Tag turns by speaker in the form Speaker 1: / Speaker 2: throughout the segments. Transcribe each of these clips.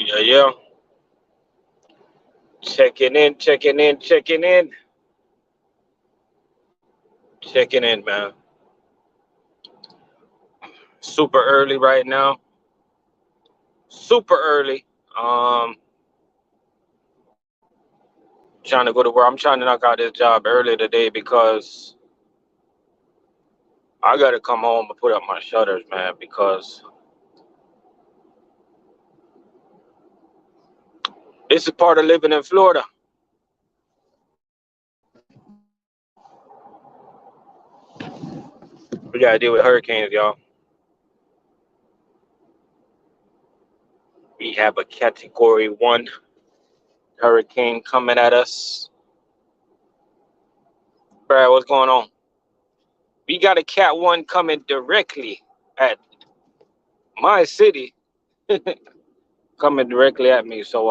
Speaker 1: Yeah, yeah. Checking in, checking in, checking in, checking in, man. Super early right now. Super early. Um, Trying to go to work. I'm trying to knock out this job early today because I gotta come home and put up my shutters, man. Because this is part of living in Florida. We gotta deal with hurricanes, y'all. We have a Category 1 hurricane coming at us. Brad, what's going on? We got a Cat 1 coming directly at my city, coming directly at me. So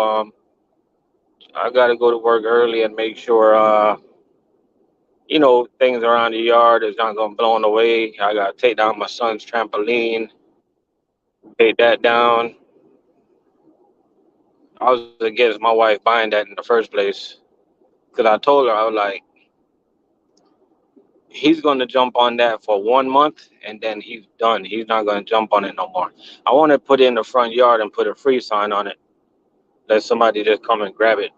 Speaker 1: I gotta go to work early and make sure things around the yard is not gonna blown away. I gotta take down my son's trampoline, take that down. I was against my wife buying that in the first place because I told her I was like, he's gonna jump on that for 1 month and then he's done. He's not gonna jump on it no more. I want to put it in the front yard and put a free sign on it. Let somebody just come and grab it.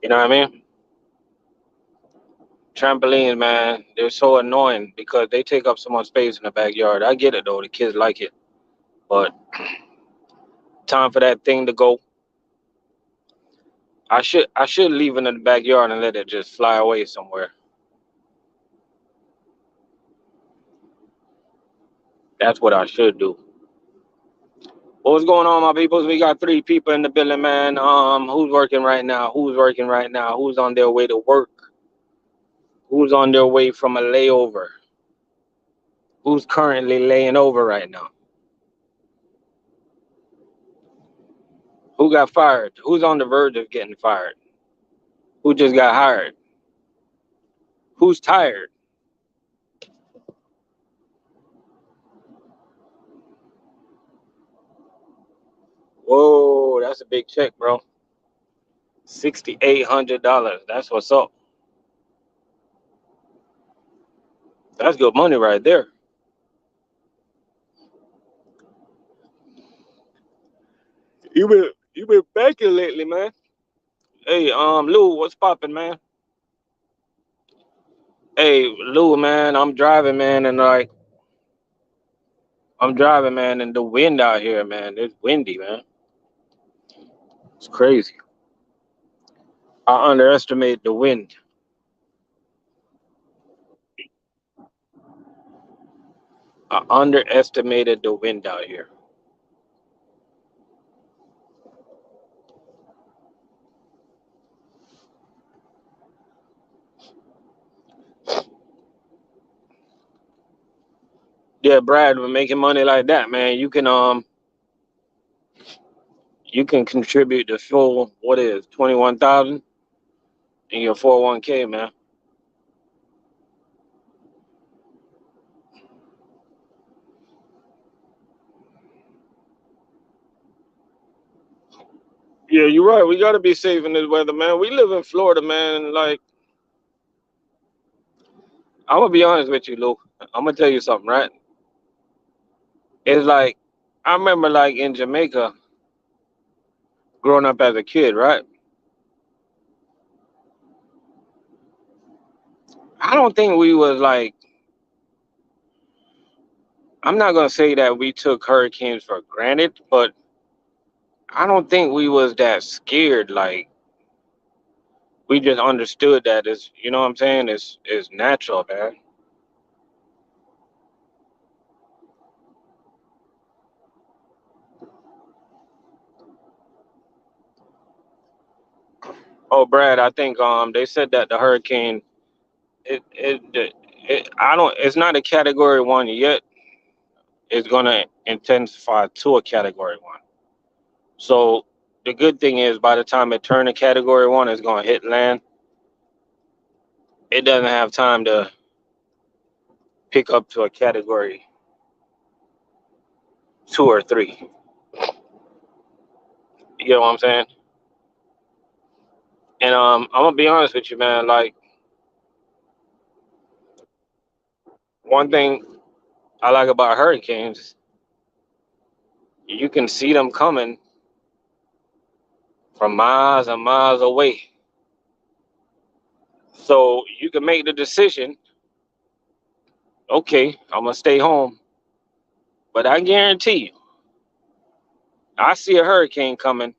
Speaker 1: You know what I mean? Trampolines, man, they're so annoying because they take up so much space in the backyard. I get it though, the kids like it, but time for that thing to go. I should leave it in the backyard and let it just fly away somewhere. That's what I should do. What's going on, my peoples? We got 3 people in the building, man. Who's working right now? Who's working right now? Who's on their way to work? Who's on their way from a layover? Who's currently laying over right now? Who got fired? Who's on the verge of getting fired? Who just got hired? Who's tired? Whoa, that's a big check, bro. $6,800. That's what's up. That's good money right there. You been banking lately, man. Hey, Lou, what's popping, man? Hey, Lou, man, I'm driving, man, and the wind out here, man, it's windy, man. It's crazy. I underestimate the wind. I underestimated the wind out here. Yeah, Brad, we're making money like that, man. You can contribute the full, what is 21,000 in your 401k, man. Yeah, you're right. We gotta be safe in this weather, man. We live in Florida, man. Like, I'm gonna be honest with you, Lou. I'm gonna tell you something, right? It's like I remember, like in Jamaica, growing up as a kid, right? I don't think we was like. I'm not gonna say that we took hurricanes for granted, but I don't think we was that scared. Like we just understood that it's, you know what I'm saying? It's natural, man. Oh, Brad, I think they said that the hurricane it I don't it's not a category 1 yet. It's gonna intensify to a category 1. So the good thing is by the time it turn to category 1, it's gonna hit land. It doesn't have time to pick up to a category. 2 or 3. You get what I'm saying? And I'm gonna be honest with you, man. Like, one thing I like about hurricanes, you can see them coming from miles and miles away. So you can make the decision, okay, I'm gonna stay home. But I guarantee you, I see a hurricane coming,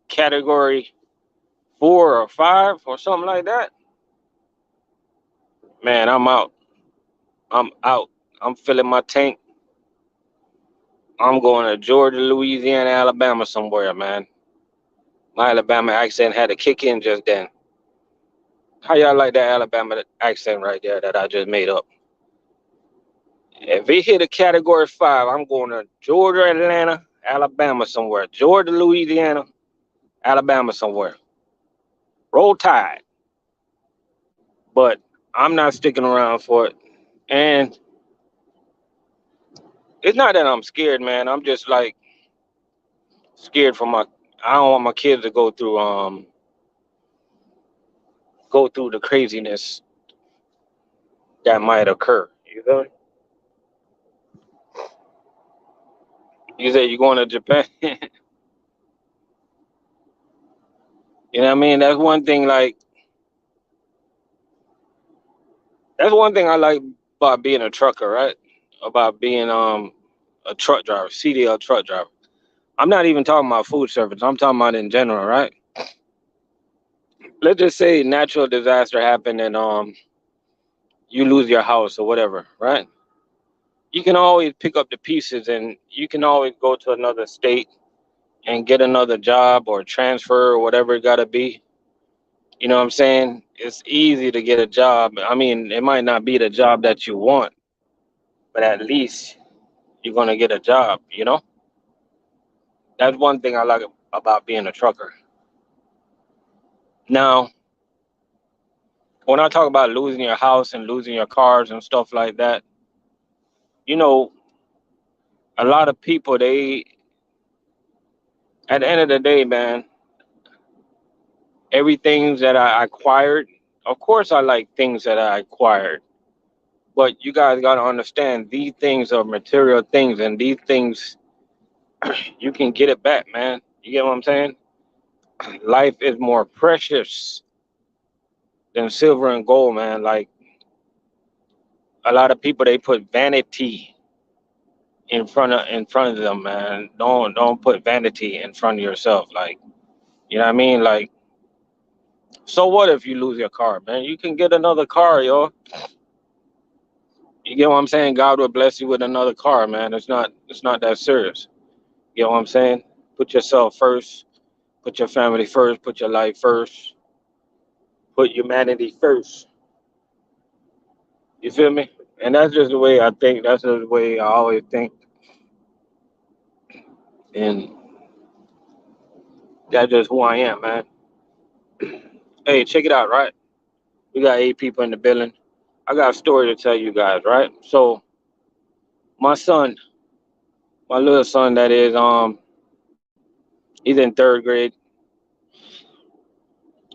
Speaker 1: category 4 or 5 or something like that. Man, I'm out. I'm out. I'm filling my tank. I'm going to Georgia, Louisiana, Alabama somewhere, man. My Alabama accent had to kick in just then. How y'all like that Alabama accent right there that I just made up? If it hit a category 5, I'm going to Georgia, Atlanta, Alabama somewhere. Georgia, Louisiana, Alabama somewhere. Roll Tide. But I'm not sticking around for it. And it's not that I'm scared, man. I'm just like scared for my. I don't want my kids to go through the craziness that might occur. You feel me? You say you're going to Japan. You know what I mean? That's one thing I like about being a trucker, right? About being a truck driver, CDL truck driver. I'm not even talking about food service. I'm talking about in general, right? Let's just say natural disaster happened and you lose your house or whatever, right? You can always pick up the pieces and you can always go to another state and get another job or transfer or whatever it gotta be. You know what I'm saying? It's easy to get a job. I mean, it might not be the job that you want, but at least you're gonna get a job, you know? That's one thing I like about being a trucker. Now, when I talk about losing your house and losing your cars and stuff like that, you know, a lot of people, they, at the end of the day, man, everything that I acquired, of course, I like things that I acquired, but you guys got to understand these things are material things, and these things, you can get it back, man. You get what I'm saying? Life is more precious than silver and gold, man. Like, a lot of people, they put vanity in front of them, man. Don't put vanity in front of yourself. Like, you know what I mean? Like, so what if you lose your car, man? You can get another car, yo. You get what I'm saying? God will bless you with another car, man. It's not that serious. You know what I'm saying? Put yourself first, put your family first, put your life first, put humanity first. You feel me? And that's just the way I think. That's just the way I always think. And that's just who I am, man. Hey, check it out, right? We got 8 people in the building. I got a story to tell you guys, right? So my son, my little son that is he's in 3rd grade.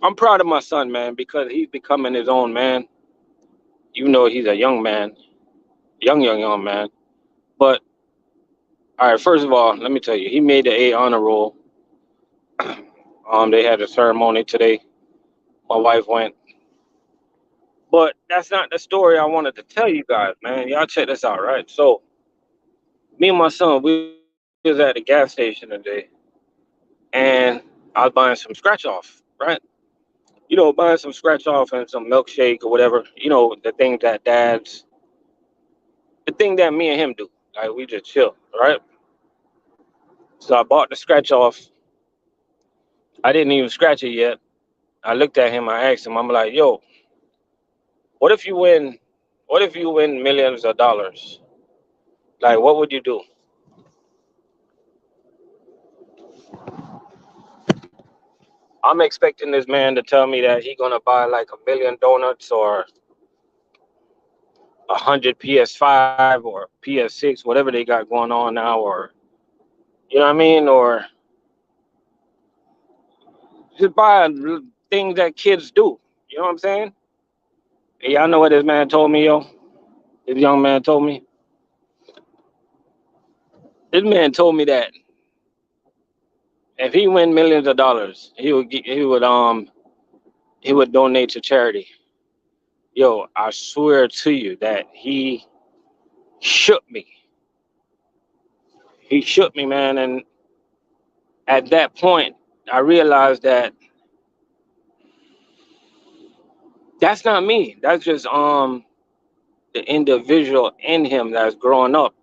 Speaker 1: I'm proud of my son, man, because he's becoming his own man. Even though he's a young man, young man. But all right, first of all, let me tell you, he made the A honor roll. They had a ceremony today. My wife went, but that's not the story I wanted to tell you guys, man. Y'all check this out, right? So me and my son, we was at the gas station today, and I was buying some scratch off, right? Buying some scratch off and some milkshake or whatever. The thing that me and him do. Like, we just chill, right? So I bought the scratch off. I didn't even scratch it yet. I looked at him. I asked him. I'm like, "Yo, what if you win? What if you win millions of dollars? Like, what would you do?" I'm expecting this man to tell me that he gonna buy like 1 million donuts or 100 PS5 or PS6, whatever they got going on now, or You know what I mean? Or just buy things that kids do. You know what I'm saying? And y'all know what this man told me, yo? This young man told me. This man told me that if he win millions of dollars, he would donate to charity. Yo, I swear to you that he shook me. He shook me, man. And at that point, I realized that that's not me. That's just the individual in him that's growing up.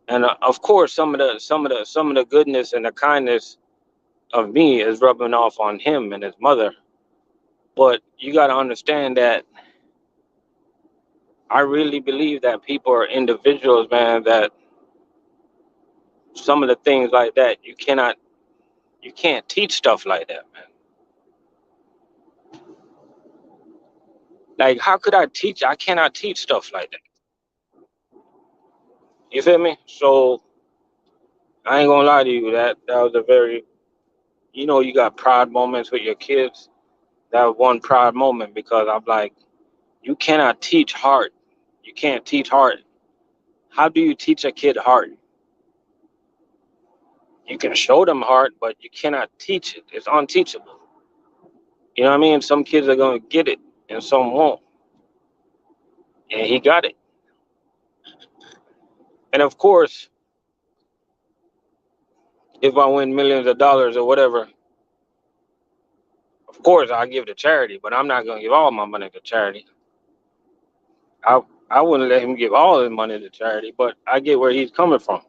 Speaker 1: And of course, some of the goodness and the kindness of me is rubbing off on him and his mother. But you got to understand that I really believe that people are individuals, man. That some of the things like that you can't teach stuff like that, man. Like, how could I teach? I cannot teach stuff like that. You feel me? So I ain't gonna lie to you. That was a very, you got proud moments with your kids. That was one proud moment because I'm like, you cannot teach heart. You can't teach heart. How do you teach a kid heart? You can show them heart, but you cannot teach it. It's unteachable. You know what I mean? Some kids are gonna get it, and some won't. And he got it. And of course, if I win millions of dollars or whatever, of course I'll give to charity. But I'm not gonna give all my money to charity. I I wouldn't let him give all his money to charity, but I get where he's coming from.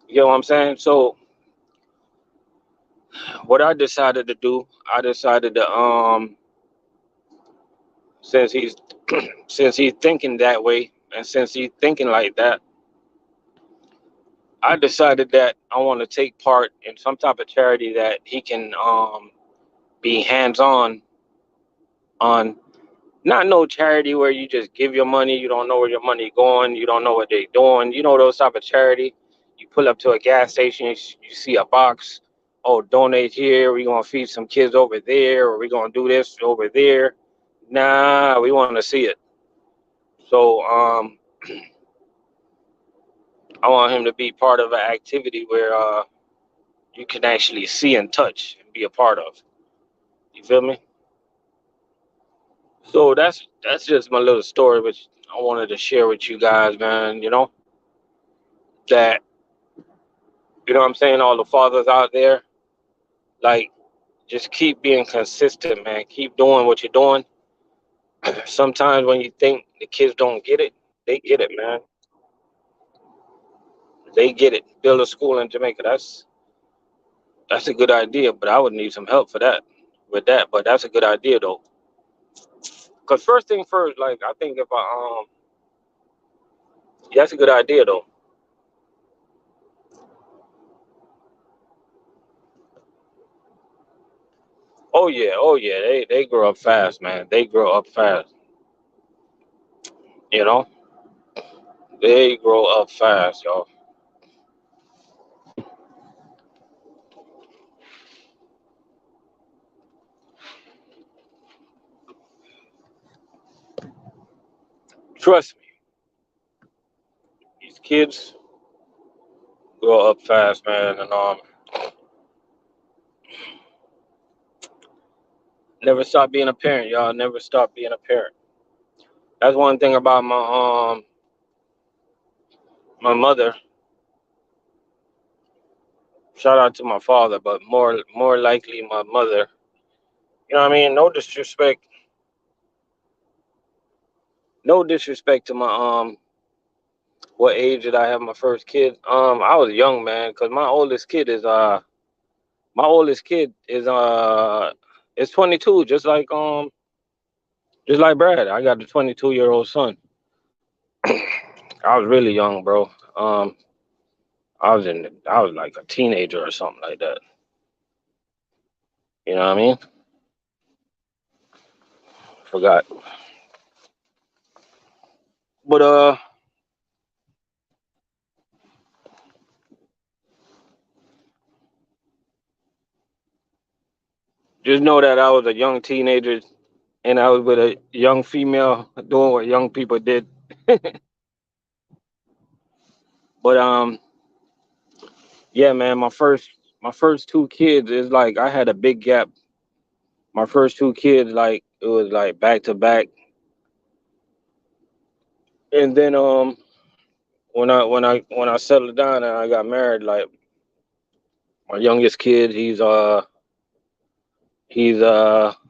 Speaker 1: You get what I'm saying? So what I decided to do, I decided to since he's since he's thinking that way and since he's thinking like that, I decided that I want to take part in some type of charity that he can be hands on. Not no charity where you just give your money, you don't know where your money going, you don't know what they doing. You know those type of charity. You pull up to a gas station, you see a box. Oh, donate here. We're gonna feed some kids over there, or we're gonna do this over there. Nah, we want to see it. So I want him to be part of an activity where you can actually see and touch and be a part of. You feel me? So that's just my little story, which I wanted to share with you guys, man. That what I'm saying, all the fathers out there, like, just keep being consistent, man. Keep doing what you're doing. Sometimes when you think the kids don't get it, they get it, man. They get it. Build a school in Jamaica. That's a good idea, but I would need some help for that. With that, but that's a good idea though. Cause first thing first, like I think if I yeah, that's a good idea though. Oh yeah, they grow up fast, man. They grow up fast. You know, they grow up fast, y'all. Trust me, these kids grow up fast, man, and never stop being a parent, y'all. Never stop being a parent. That's one thing about my mother. Shout out to my father, but more likely my mother. You know what I mean? No disrespect to my what age did I have my first kid? I was young, man, because my oldest kid is 22, just like Brad. I got a 22-year-old son. I was really young, bro. I was like a teenager or something like that. You know what I mean? Forgot. But Just know that I was a young teenager and I was with a young female doing what young people did. But yeah, man, my first two kids is like I had a big gap. My first two kids, like it was like back to back. And then when I settled down and I got married, like my youngest kid, he's I'm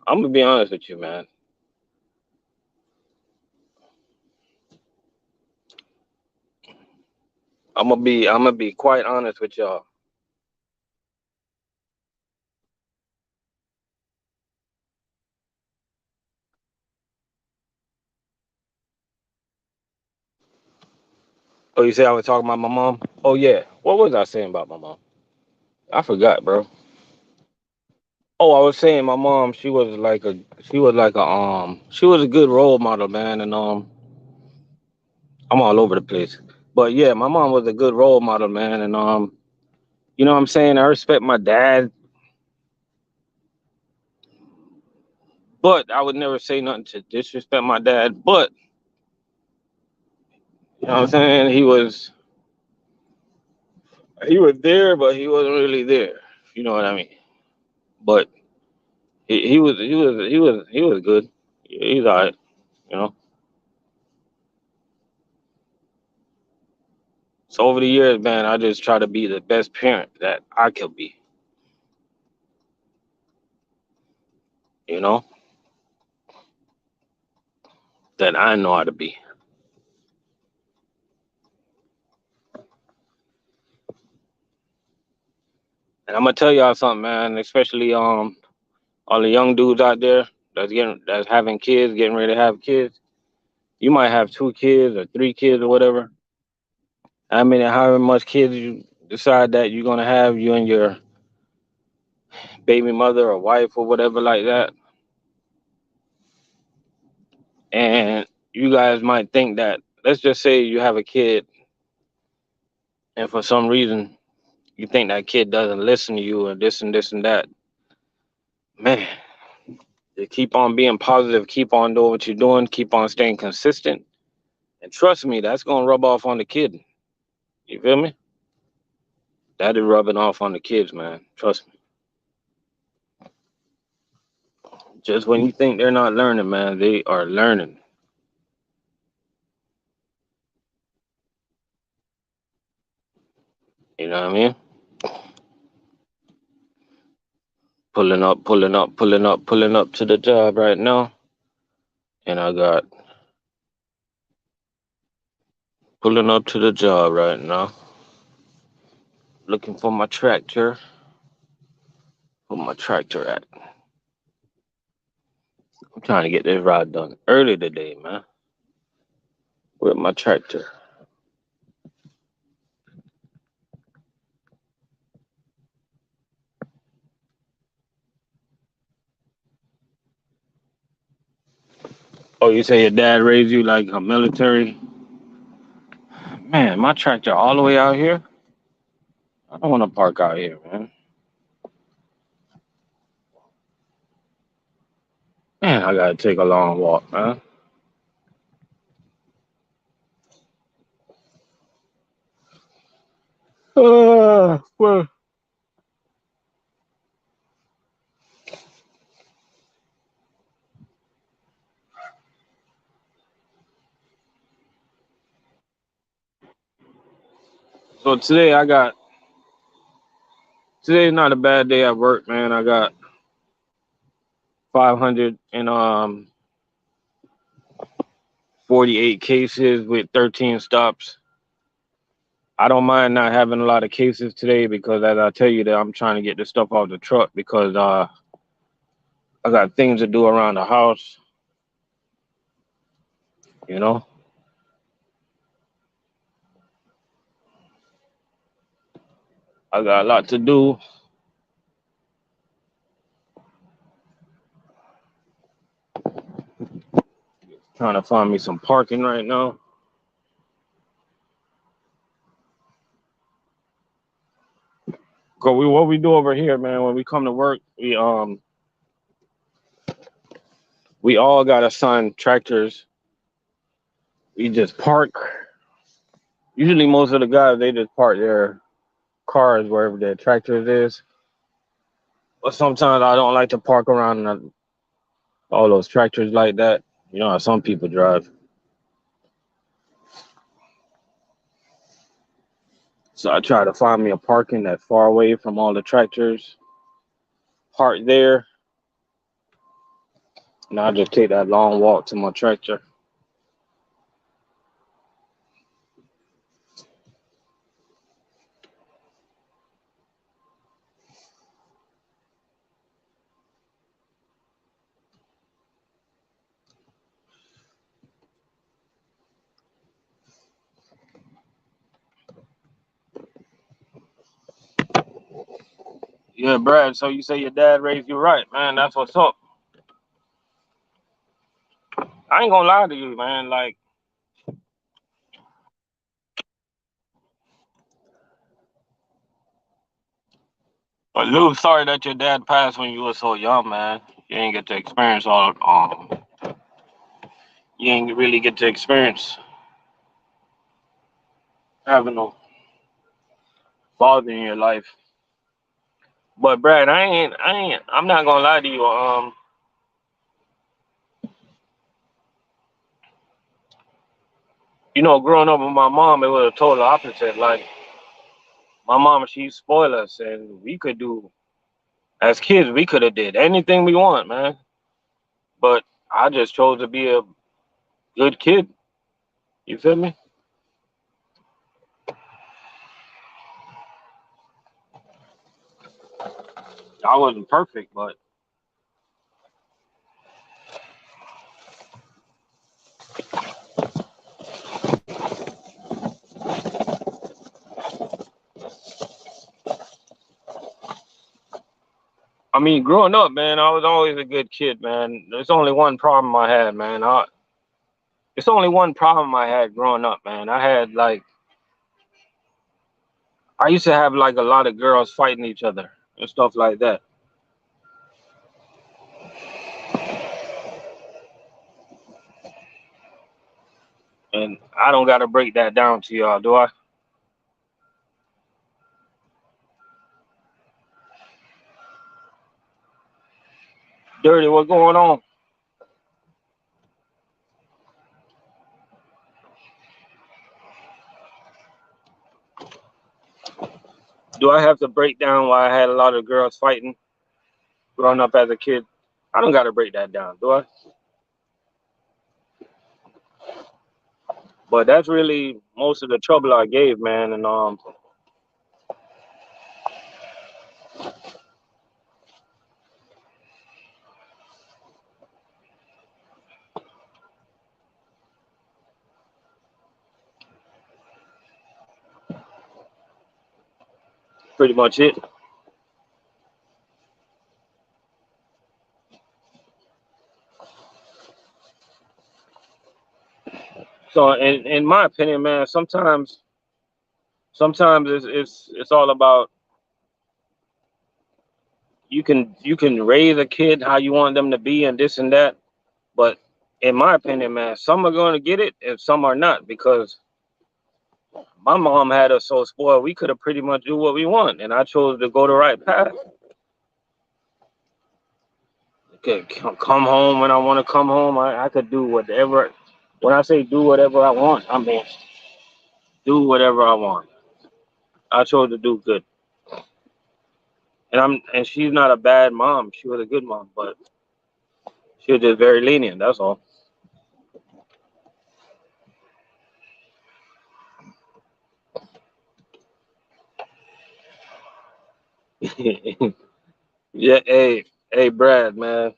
Speaker 1: gonna be honest with you, man. I'm gonna be quite honest with y'all. Oh, you say I was talking about my mom? Oh yeah. What was I saying about my mom? I forgot, bro. Oh, I was saying my mom, she was a good role model, man, and I'm all over the place. But yeah, my mom was a good role model, man, and you know what I'm saying? I respect my dad, but I would never say nothing to disrespect my dad. But you know what I'm saying? He was there, but he wasn't really there. You know what I mean? But he was good. He's alright, you know. So over the years, man, I just try to be the best parent that I could be, you know, that I know how to be. And I'm gonna tell y'all something, man, especially all the young dudes out there that's having kids, getting ready to have kids. You might have two kids or three kids or whatever. I mean, however much kids you decide that you're gonna have, you and your baby mother or wife or whatever like that, and you guys might think that. Let's just say you have a kid, and for some reason you think that kid doesn't listen to you or this and this and that. Man, you keep on being positive, keep on doing what you're doing, keep on staying consistent, and trust me, that's gonna rub off on the kid. You feel me? That is rubbing off on the kids, man. Trust me. Just when you think they're not learning, man, they are learning. You know what I mean? Pulling up, pulling up, pulling up, pulling up to the job right now. And I got pulling up to the job right now. Looking for my tractor. Where my tractor at? I'm trying to get this ride done early today, man. With my tractor. Oh, you say your dad raised you like a military? Man, my tractor all the way out here? I don't want to park out here, man. Man, I gotta take a long walk, man. Well, so today's not a bad day at work, man. I got 548 cases with 13 stops. I don't mind not having a lot of cases today because, as I tell you, that I'm trying to get this stuff off the truck because I got things to do around the house. You know, I got a lot to do. Trying to find me some parking right now. Cause what we do over here, man, when we come to work, We all got assigned tractors. We just park. Usually, most of the guys they just park their cars wherever their tractors is. But sometimes I don't like to park around all those tractors like that. You know how some people drive. So I try to find me a parking that's far away from all the tractors. Park there, and I just take that long walk to my tractor. Yeah, Brad. So you say your dad raised you right, man. That's what's up. I ain't gonna lie to you, man. Like, but Lou, sorry that your dad passed when you were so young, man. You ain't get to experience all. You ain't really get to experience having no father in your life. But Brad, I'm not gonna lie to you. Growing up with my mom, it was a total opposite. Like, my mom, she spoiled us, and we could do as kids, we could have did anything we want, man. But I just chose to be a good kid. You feel me? I wasn't perfect, but I mean, growing up, man, I was always a good kid, man. There's only one problem I had, man. It's only one problem I had growing up, man. I used to have like a lot of girls fighting each other and stuff like that. And I don't got to break that down to y'all, do I? Dirty, what's going on? Do I have to break down why I had a lot of girls fighting growing up as a kid? I don't got to break that down, do I? But that's really most of the trouble I gave, man. And pretty much it. So, in my opinion, man, sometimes it's all about you can raise a kid how you want them to be and this and that. But in my opinion, man, some are going to get it and some are not, because my mom had us so spoiled we could have pretty much do what we want, and I chose to go the right path. Could come home when I want to come home. I could do whatever. When I say do whatever I want, I mean do whatever I want. I chose to do good, and she's not a bad mom. She was a good mom, but she was just very lenient. That's all. Yeah, hey, Brad, man.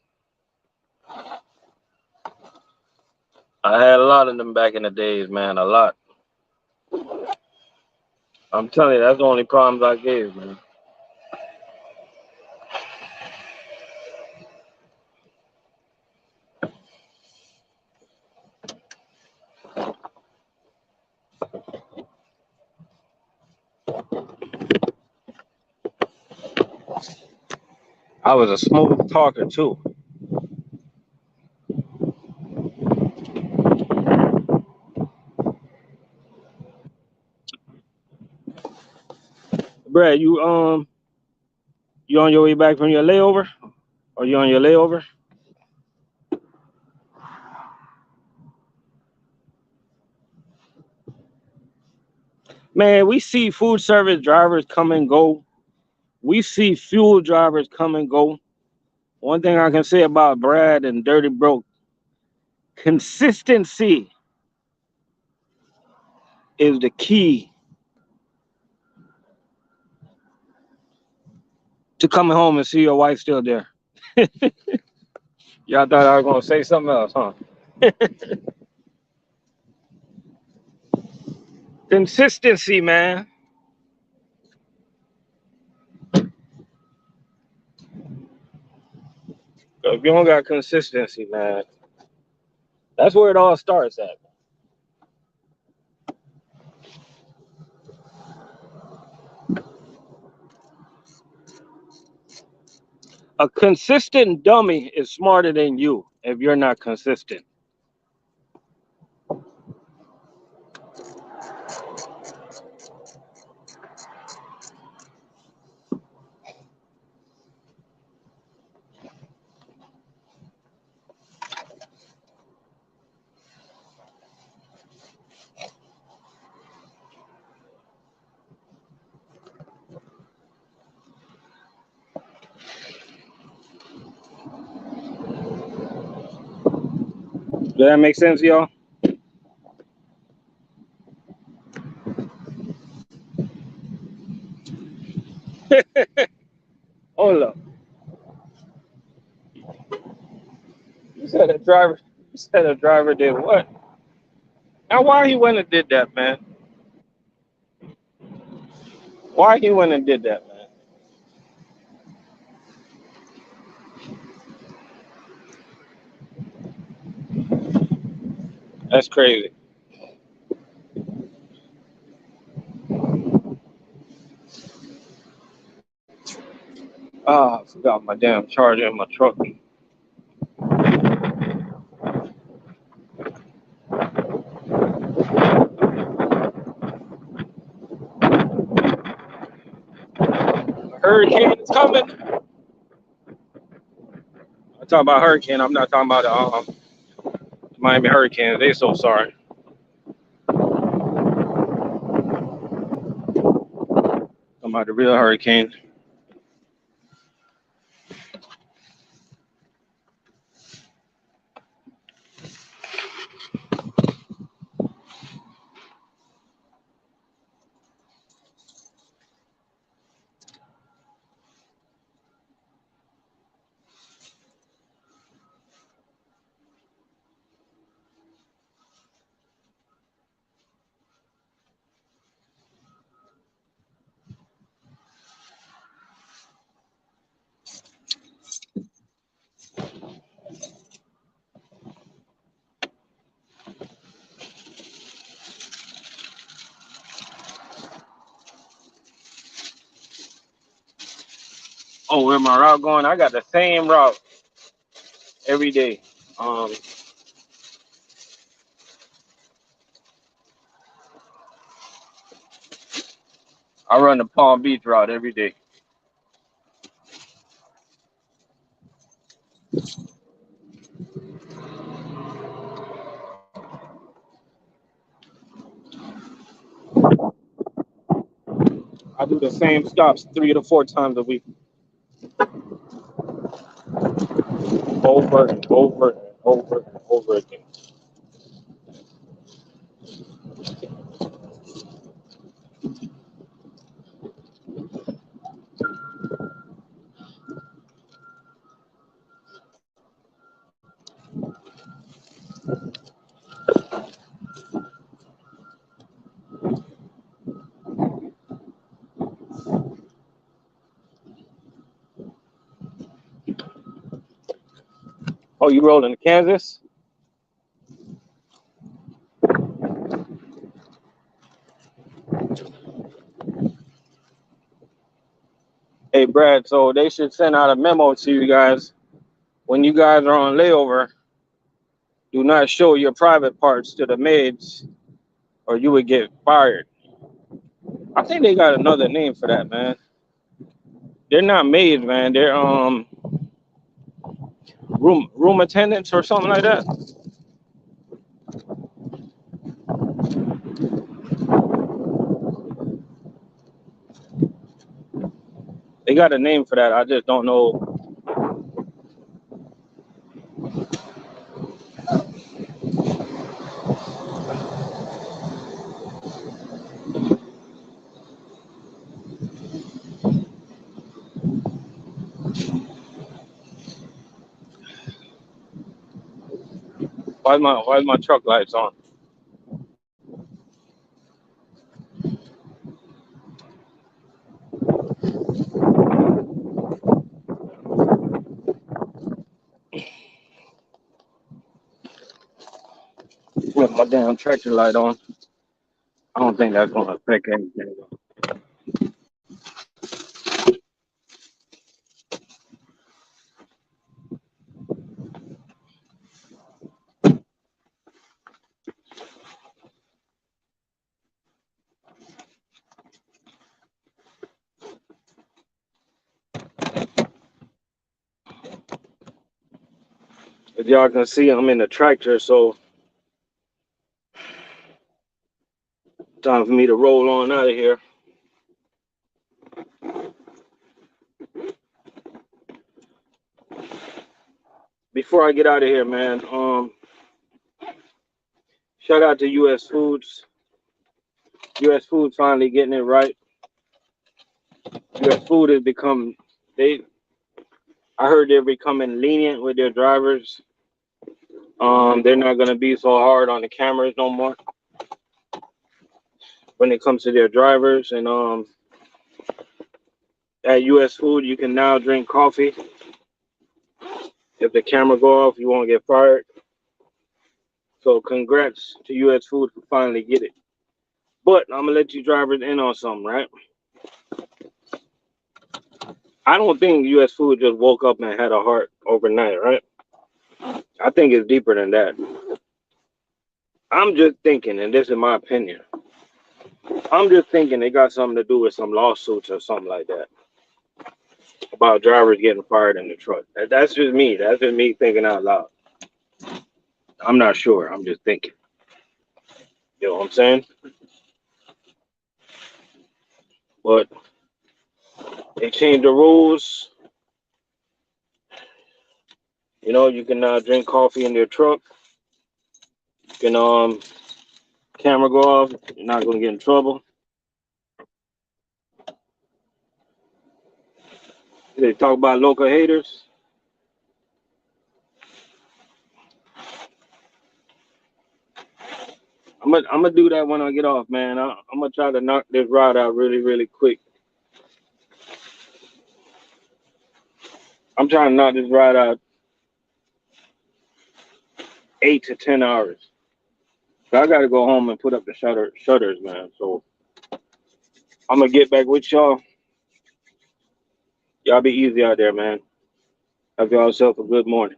Speaker 1: I had a lot of them back in the days, man. A lot. I'm telling you, that's the only problems I gave, man. I was a smooth talker too. Brad, you on your way back from your layover? Or you on your layover? Man, we see food service drivers come and go. We see fuel drivers come and go. One thing I can say about Brad and Dirty Broke, consistency is the key to coming home and see your wife still there. Y'all thought I was gonna say something else, huh? Consistency, man. If you don't got consistency, man, that's where it all starts at. A consistent dummy is smarter than you if you're not consistent. Does that make sense, y'all? Hold up. You said a driver. You said a driver did what? Now, why he went and did that, man? Why he went and did that, man? That's crazy. Ah, I forgot my damn charger in my truck. Hurricane is coming. I'm talking about hurricane. I'm not talking about Miami Hurricanes. They so sorry. I'm about the real hurricane. Oh, where my route going? I got the same route every day. Um, I run the Palm Beach route every day. I do the same stops 3 to 4 times a week, over and over and over and over again. Oh, you rolling to Kansas? Hey, Brad, so they should send out a memo to you guys. When you guys are on layover, do not show your private parts to the maids or you would get fired. I think they got another name for that, man. They're not maids, man. They're room attendants or something like that. They got a name for that. I just don't know. Why is my truck lights on? With my damn tractor light on. I don't think that's gonna affect anything. As y'all can see, I'm in the tractor, so time for me to roll on out of here. Before I get out of here, man, shout out to U.S. Foods. U.S. Foods finally getting it right. U.S. Food has become I heard they're becoming lenient with their drivers. They're not gonna be so hard on the cameras no more when it comes to their drivers. And at U.S. Food, you can now drink coffee. If the camera go off, you won't get fired. So congrats to U.S. Food for finally get it. But I'm gonna let you drivers in on something, right? I don't think U.S. Food just woke up and had a heart overnight, right? I think it's deeper than that. I'm just thinking, and this is my opinion, I'm just thinking they got something to do with some lawsuits or something like that about drivers getting fired in the truck. That's just me. That's just me thinking out loud. I'm not sure. I'm just thinking. You know what I'm saying? But they changed the rules. You know, you can now drink coffee in your truck. You can camera go off. You're not gonna get in trouble. They talk about local haters. I'm gonna do that when I get off, man. I'm gonna try to knock this ride out really, really quick. I'm trying to knock this ride out 8 to 10 hours. I gotta go home and put up the shutters, man. So I'm gonna get back with y'all. Y'all be easy out there, man. Have yourself a good morning.